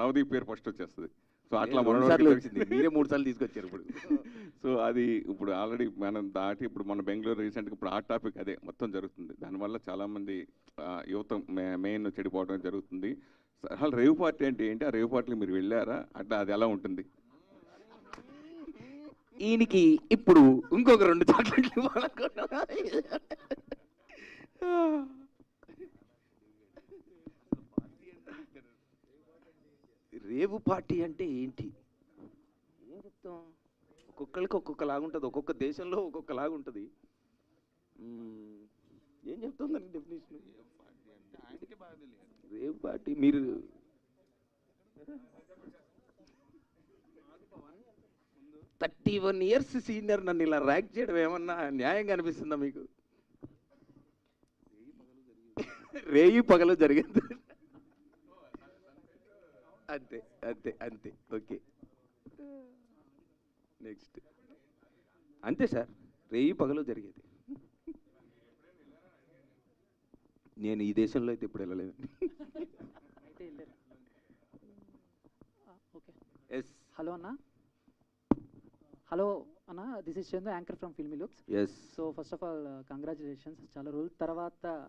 నవదీప్ పేరు ఫస్ట్ వచ్చేస్తుంది. సో అట్లా రెండు మనోడికి సార్లు వచ్చింది, మీరే 3 సార్లు తీసుకొచ్చారు ఇప్పుడు. సో అది ఇప్పుడు ఆల్రెడీ మనం దాటి ఇప్పుడు మన బెంగళూరు రీసెంట్గా ఇప్పుడు ఆ టాపిక్ అదే మొత్తం జరుగుతుంది. దానివల్ల చాలామంది యువత మెయిన్ చెడిపోవడం జరుగుతుంది. అసలు రేవ్ పార్టీ అంటే ఏంటి? ఆ రేవ్ పార్టీకి మీరు వెళ్ళారా? అట్లా అది ఎలా ఉంటుంది? ఈయనకి ఇప్పుడు ఇంకొక 2 చాక్లెట్లు ఇవ్వాలనుకున్నా. రేవు పార్టీ అంటే ఏంటి? ఏం చెప్తాం? ఒక్కొక్కరికి ఒక్కొక్కలాగుంటుంది, ఒక్కొక్క దేశంలో ఒక్కొక్కలాగుంటుంది. ఏం చెప్తాం దానికి డెఫినేషన్? రేవ్ పార్టీ మీరు 31 ఇయర్స్ సీనియర్ నన్ను ఇలా ర్యాంక్ చేయడం ఏమన్నా న్యాయంగా అనిపిస్తుందా మీకు? రేయి పగలు జరిగింది. అంతే అంతే అంతే, ఓకే. నెక్స్ట్ అంతే సార్, రేయి పగలు జరిగేది. నేను ఈ దేశంలో అయితే ఇప్పుడు వెళ్ళలేదు. ఓకే. ఎస్. హలో అన్న. హలో అన్న, this is Chandu, anchor from filmy looks. Yes. So first of all congratulations. చాలా రోజుల తర్వాత